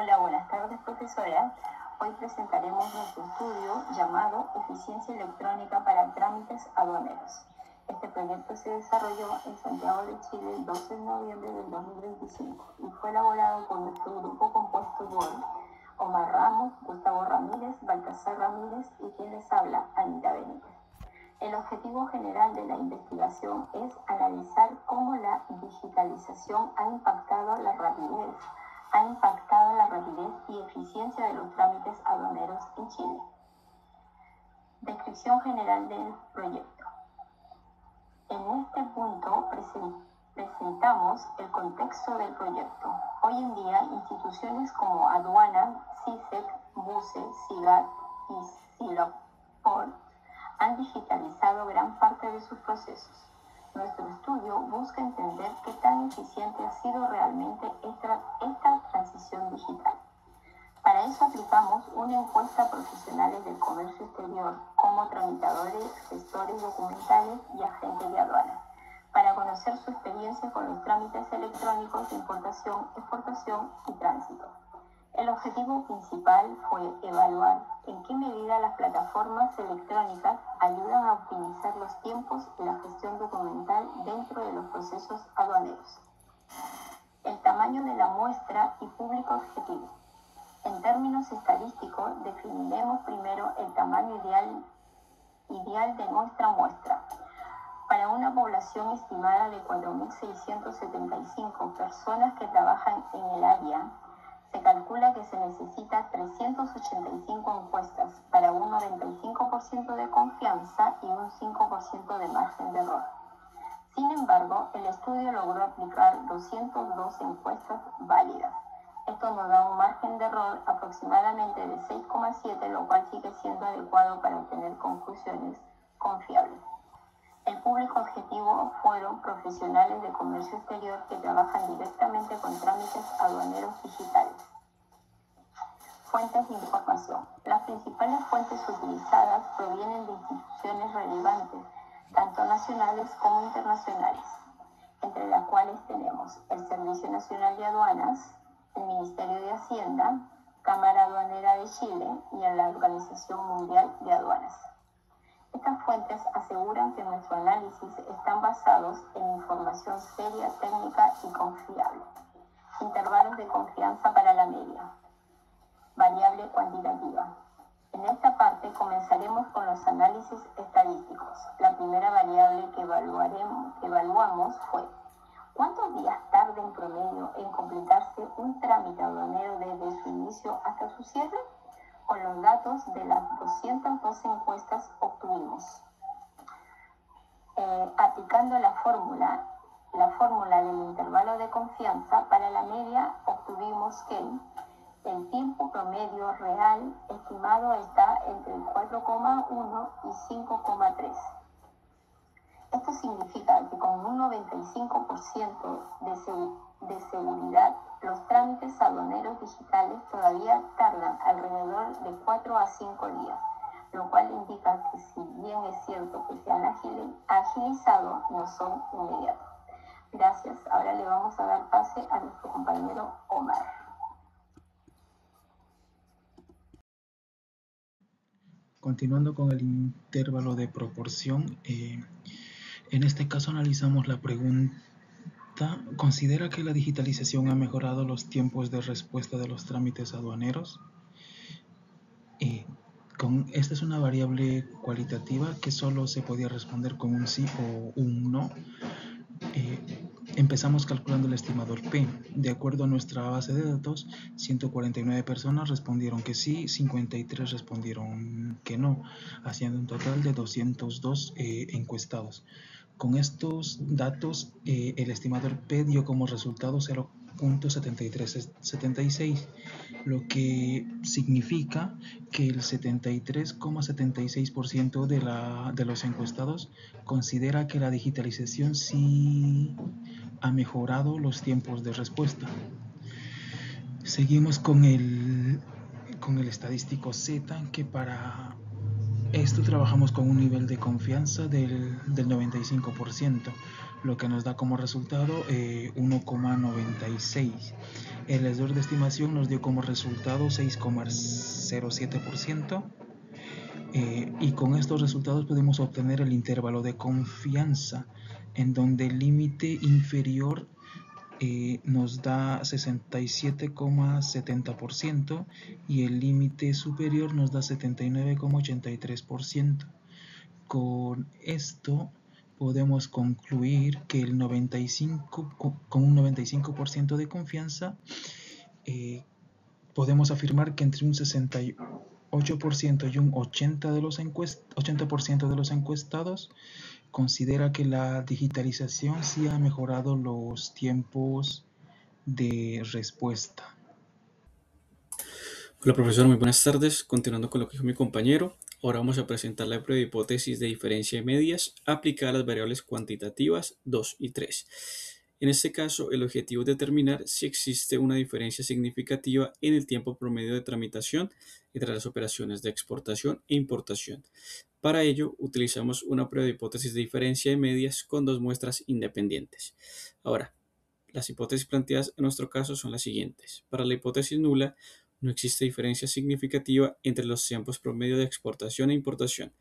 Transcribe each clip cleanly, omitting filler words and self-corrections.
Hola, buenas tardes, profesora. Hoy presentaremos nuestro estudio llamado Eficiencia Electrónica para Trámites Aduaneros. Este proyecto se desarrolló en Santiago de Chile el 12 de noviembre del 2025 y fue elaborado por nuestro grupo compuesto por Omar Ramos, Gustavo Ramírez, Baltasar Ramírez y quien les habla, Anita Benítez. El objetivo general de la investigación es analizar cómo la digitalización ha impactado la rapidez y eficiencia de los trámites aduaneros en Chile. Descripción general del proyecto. En este punto presentamos el contexto del proyecto. Hoy en día, instituciones como Aduana, CISEC, BUCE, SIGAT y SILAPORT han digitalizado gran parte de sus procesos. Nuestro estudio busca entender qué tan eficiente ha sido realmente esta transición digital. Para eso aplicamos una encuesta a profesionales del comercio exterior como tramitadores, gestores documentales y agentes de aduana, para conocer su experiencia con los trámites electrónicos de importación, exportación y tránsito. El objetivo principal fue evaluar en qué medida las plataformas electrónicas ayudan a optimizar los tiempos y la gestión documental dentro de los procesos aduaneros. El tamaño de la muestra y público objetivo. En términos estadísticos, definiremos primero el tamaño ideal de nuestra muestra. Para una población estimada de 4.675 personas que trabajan en el área, se calcula que se necesita 385 encuestas para un 95% de confianza y un 5% de margen de error. Sin embargo, el estudio logró aplicar 202 encuestas válidas. Esto nos da un margen de error aproximadamente de 6,7, lo cual sigue siendo adecuado para obtener conclusiones confiables. El público objetivo fueron profesionales de comercio exterior que trabajan directamente con trámites aduaneros digitales. Fuentes de información. Las principales fuentes utilizadas provienen de instituciones relevantes, tanto nacionales como internacionales, entre las cuales tenemos el Servicio Nacional de Aduanas, el Ministerio de Hacienda, Cámara Aduanera de Chile y la Organización Mundial de Aduanas. Estas fuentes aseguran que nuestro análisis están basados en información seria, técnica y confiable. Intervalos de confianza para la media. Variable cuantitativa. En esta parte comenzaremos con los análisis estadísticos. La primera variable que evaluamos fue ¿cuántos días tarda en promedio en completarse un trámite aduanero desde su inicio hasta su cierre? Con los datos de las 212 encuestas obtuvimos. Aplicando la fórmula del intervalo de confianza para la media, obtuvimos que el tiempo promedio real estimado está entre el 4,1 y 5,3. Esto significa que con un 95% de seguridad, los trámites aduaneros digitales todavía tardan alrededor de 4 a 5 días, lo cual indica que si bien es cierto que se han agilizado, no son inmediatos. Gracias. Ahora le vamos a dar pase a nuestro compañero Omar. Continuando con el intervalo de proporción, en este caso analizamos la pregunta: ¿considera que la digitalización ha mejorado los tiempos de respuesta de los trámites aduaneros? Esta es una variable cualitativa que solo se podía responder con un sí o un no. Empezamos calculando el estimador P. De acuerdo a nuestra base de datos, 149 personas respondieron que sí, 53 respondieron que no, haciendo un total de 202 encuestados. Con estos datos, el estimador P dio como resultado 0.7376, lo que significa que el 73,76% de los encuestados considera que la digitalización sí ha mejorado los tiempos de respuesta. Seguimos con el estadístico Z, que para esto trabajamos con un nivel de confianza del 95%. 95%, lo que nos da como resultado 1,96. El error de estimación nos dio como resultado 6,07%. Y con estos resultados podemos obtener el intervalo de confianza, en donde el límite inferior nos da 67,70% y el límite superior nos da 79,83%. Con esto podemos concluir que con un 95% de confianza podemos afirmar que entre un 68% y un 80% de los encuestados considera que la digitalización sí ha mejorado los tiempos de respuesta. Hola profesor, muy buenas tardes. Continuando con lo que dijo mi compañero, ahora vamos a presentar la prueba de hipótesis de diferencia de medias aplicada a las variables cuantitativas 2 y 3. En este caso, el objetivo es determinar si existe una diferencia significativa en el tiempo promedio de tramitación entre las operaciones de exportación e importación. Para ello, utilizamos una prueba de hipótesis de diferencia de medias con dos muestras independientes. Ahora, las hipótesis planteadas en nuestro caso son las siguientes. Para la hipótesis nula, no existe diferencia significativa entre los tiempos promedio de exportación e importación.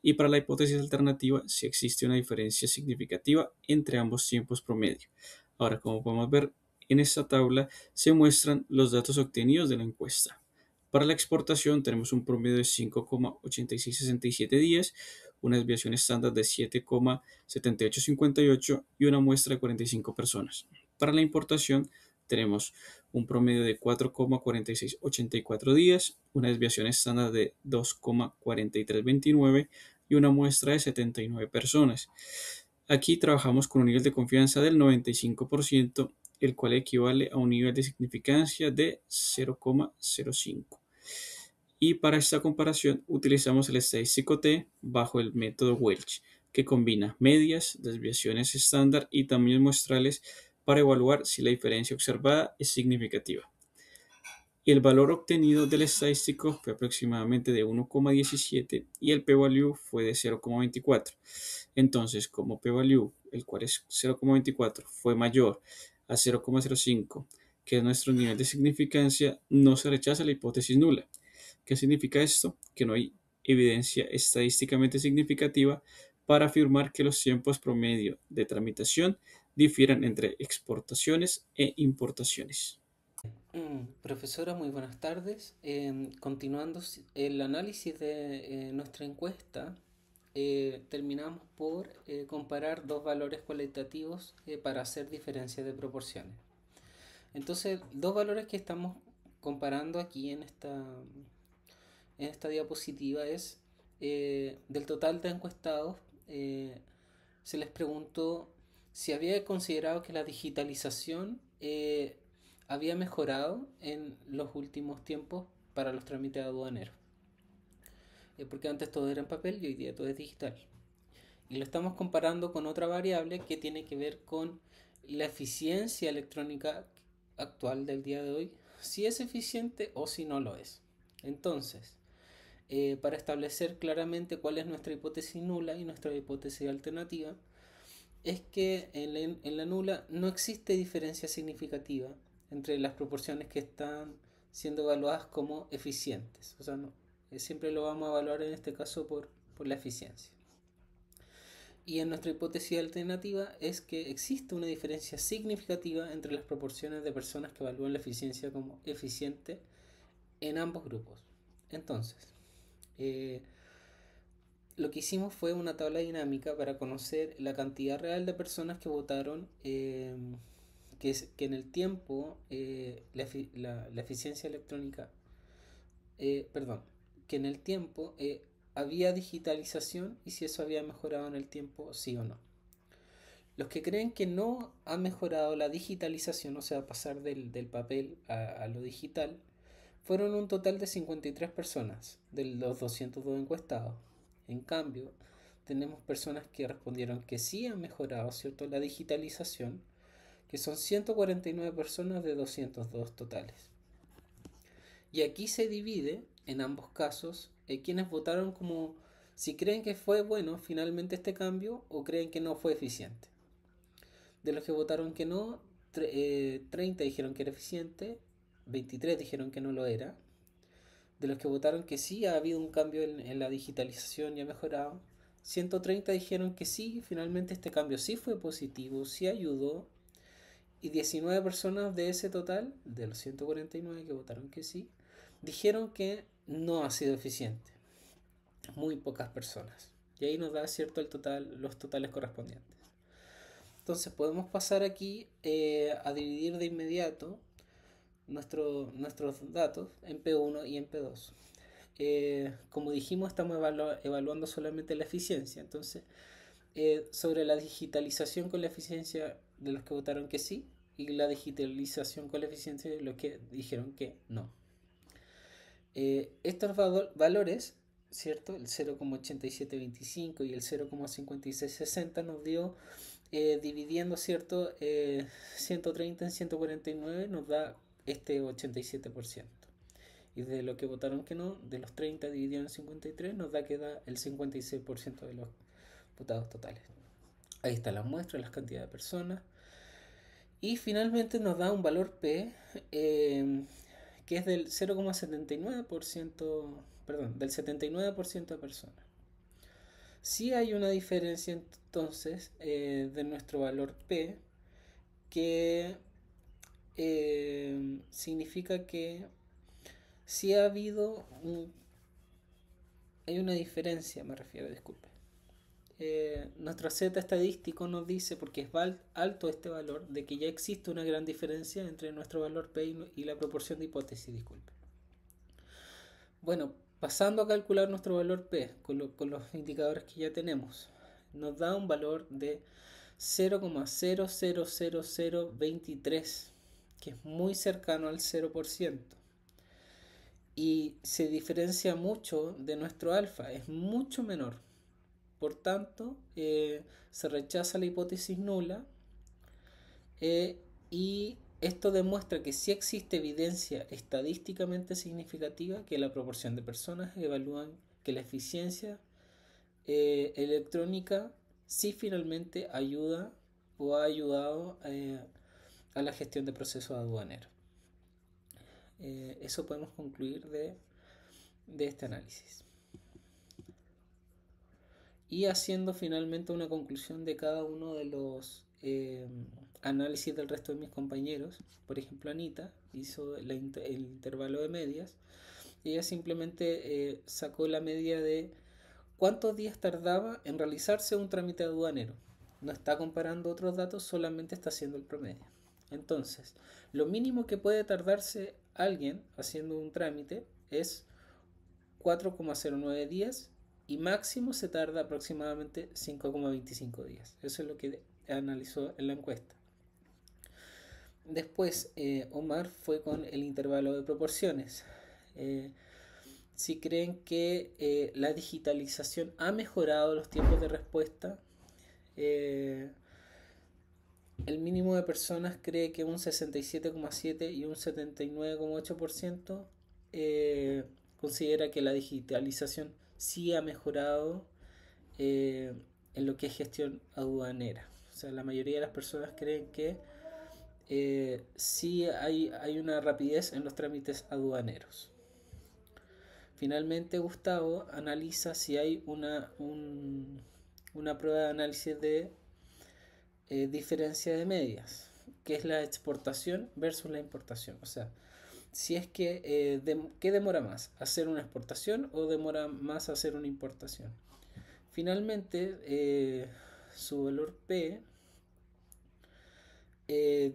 Y para la hipótesis alternativa, sí existe una diferencia significativa entre ambos tiempos promedio. Ahora, como podemos ver en esta tabla, se muestran los datos obtenidos de la encuesta. Para la exportación tenemos un promedio de 5,8667 días, una desviación estándar de 7,7858 y una muestra de 45 personas. Para la importación tenemos un promedio de 4,4684 días, una desviación estándar de 2,4329 y una muestra de 79 personas. Aquí trabajamos con un nivel de confianza del 95%, el cual equivale a un nivel de significancia de 0,05. Y para esta comparación utilizamos el estadístico T bajo el método Welch, que combina medias, desviaciones estándar y tamaños muestrales para evaluar si la diferencia observada es significativa. Y el valor obtenido del estadístico fue aproximadamente de 1,17 y el p-value fue de 0,24. Entonces, como p-value, el cual es 0,24, fue mayor a 0,05, que es nuestro nivel de significancia, no se rechaza la hipótesis nula. ¿Qué significa esto? Que no hay evidencia estadísticamente significativa para afirmar que los tiempos promedio de tramitación difieren entre exportaciones e importaciones. Profesora, muy buenas tardes. Continuando el análisis de nuestra encuesta, terminamos por comparar dos valores cualitativos para hacer diferencias de proporciones. Entonces, dos valores que estamos comparando aquí en esta diapositiva es del total de encuestados, se les preguntó si había considerado que la digitalización había mejorado en los últimos tiempos para los trámites aduaneros. Porque antes todo era en papel y hoy día todo es digital. Y lo estamos comparando con otra variable que tiene que ver con la eficiencia electrónica actual del día de hoy, si es eficiente o si no lo es. Entonces, para establecer claramente cuál es nuestra hipótesis nula y nuestra hipótesis alternativa, es que en la nula no existe diferencia significativa entre las proporciones que están siendo evaluadas como eficientes. O sea, no, siempre lo vamos a evaluar en este caso por la eficiencia. Y en nuestra hipótesis alternativa es que existe una diferencia significativa entre las proporciones de personas que evalúan la eficiencia como eficiente en ambos grupos. Entonces, lo que hicimos fue una tabla dinámica para conocer la cantidad real de personas que votaron que en el tiempo la eficiencia electrónica, que en el tiempo había digitalización y si eso había mejorado en el tiempo, sí o no. Los que creen que no ha mejorado la digitalización, o sea, pasar del papel a lo digital, fueron un total de 53 personas de los 202 encuestados. En cambio, tenemos personas que respondieron que sí han mejorado, ¿cierto?, la digitalización, que son 149 personas de 202 totales. Y aquí se divide, en ambos casos, quienes votaron como Si creen que fue bueno finalmente este cambio o creen que no fue eficiente. De los que votaron que no, 30 dijeron que era eficiente, 23 dijeron que no lo era. De los que votaron que sí, ha habido un cambio en la digitalización y ha mejorado. 130 dijeron que sí, finalmente este cambio sí fue positivo, sí ayudó. Y 19 personas de ese total, de los 149 que votaron que sí, dijeron que no ha sido eficiente. Muy pocas personas. Y ahí nos da cierto los totales correspondientes. Entonces podemos pasar aquí a dividir de inmediato nuestros datos en P1 y en P2. Como dijimos, estamos evaluando solamente la eficiencia. Entonces, sobre la digitalización con la eficiencia de los que votaron que sí y la digitalización con la eficiencia de los que dijeron que no. Estos valores, ¿cierto? El 0,8725 y el 0,5660 nos dio, dividiendo, ¿cierto? 130 en 149 nos da este 87%. Y de lo que votaron que no, de los 30 dividido en 53, nos da que da el 56% de los votados totales. Ahí está la muestra, las cantidades de personas. Y finalmente nos da un valor P, que es del 0,79%, perdón, del 79% de personas. Sí hay una diferencia entonces de nuestro valor P, que significa que sí ha habido hay una diferencia, me refiero, disculpe. Nuestro Z estadístico nos dice, porque es alto este valor, de que ya existe una gran diferencia entre nuestro valor P y la proporción de hipótesis, disculpe. Bueno, pasando a calcular nuestro valor P con los indicadores que ya tenemos, nos da un valor de 0,000023, que es muy cercano al 0%. Y se diferencia mucho de nuestro alfa, es mucho menor. Por tanto, se rechaza la hipótesis nula y esto demuestra que sí existe evidencia estadísticamente significativa que la proporción de personas evalúan que la eficiencia electrónica sí finalmente ayuda o ha ayudado a la gestión de procesos aduaneros. Eso podemos concluir de este análisis. Y haciendo finalmente una conclusión de cada uno de los análisis del resto de mis compañeros. Por ejemplo, Anita hizo el intervalo de medias. Ella simplemente sacó la media de cuántos días tardaba en realizarse un trámite aduanero. No está comparando otros datos, solamente está haciendo el promedio. Entonces, lo mínimo que puede tardarse alguien haciendo un trámite es 4,09 días y máximo se tarda aproximadamente 5,25 días. Eso es lo que analizó en la encuesta. Después, Omar fue con el intervalo de proporciones. Si creen que la digitalización ha mejorado los tiempos de respuesta, el mínimo de personas cree que un 67,7% y un 79,8% considera que la digitalización sí ha mejorado en lo que es gestión aduanera. O sea, la mayoría de las personas creen que sí hay una rapidez en los trámites aduaneros. Finalmente, Gustavo analiza si hay una prueba de análisis de diferencia de medias, que es la exportación versus la importación. O sea, si es que ¿qué demora más? ¿Hacer una exportación o demora más hacer una importación? Finalmente, su valor P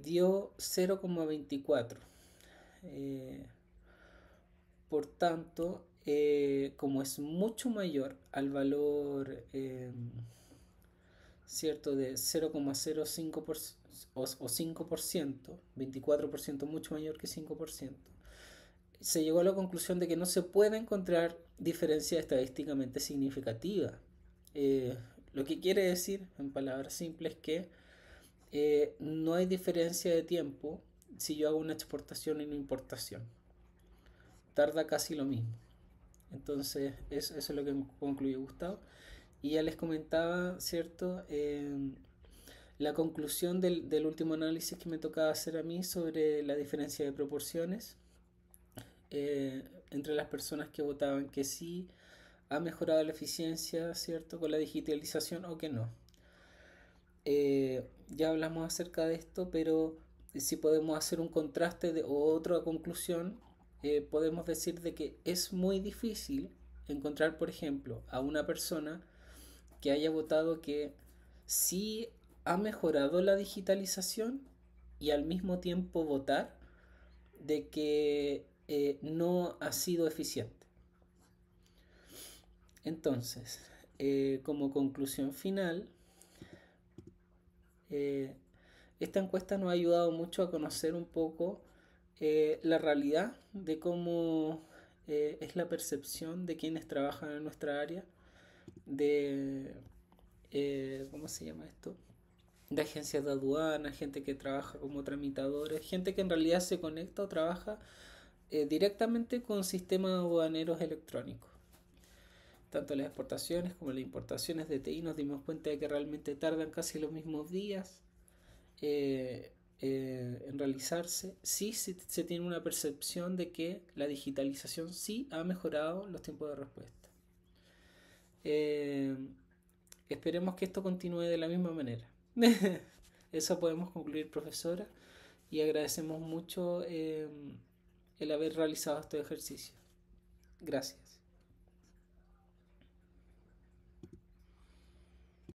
dio 0,24. Por tanto, como es mucho mayor al valor cierto de 0,05% o 5%, 24%, mucho mayor que 5%, se llegó a la conclusión de que no se puede encontrar diferencia estadísticamente significativa. Lo que quiere decir, en palabras simples, que no hay diferencia de tiempo si yo hago una exportación y una importación. Tarda casi lo mismo. Entonces, eso es lo que concluyó Gustavo. Y ya les comentaba, ¿cierto? La conclusión del último análisis que me tocaba hacer a mí sobre la diferencia de proporciones entre las personas que votaban que sí ha mejorado la eficiencia, ¿cierto? Con la digitalización o que no. Ya hablamos acerca de esto, pero si podemos hacer un contraste o otra conclusión, podemos decir de que es muy difícil encontrar, por ejemplo, a una persona que haya votado que sí ha mejorado la digitalización y al mismo tiempo votar de que no ha sido eficiente. Entonces, como conclusión final, esta encuesta nos ha ayudado mucho a conocer un poco la realidad de cómo es la percepción de quienes trabajan en nuestra área, de, ¿cómo se llama esto? De agencias de aduana, gente que trabaja como tramitadores, gente que en realidad se conecta o trabaja directamente con sistemas aduaneros electrónicos. Tanto las exportaciones como las importaciones de TI nos dimos cuenta de que realmente tardan casi los mismos días en realizarse. Sí se tiene una percepción de que la digitalización sí ha mejorado los tiempos de respuesta. Esperemos que esto continúe de la misma manera. Eso podemos concluir, profesora, y agradecemos mucho el haber realizado este ejercicio. Gracias.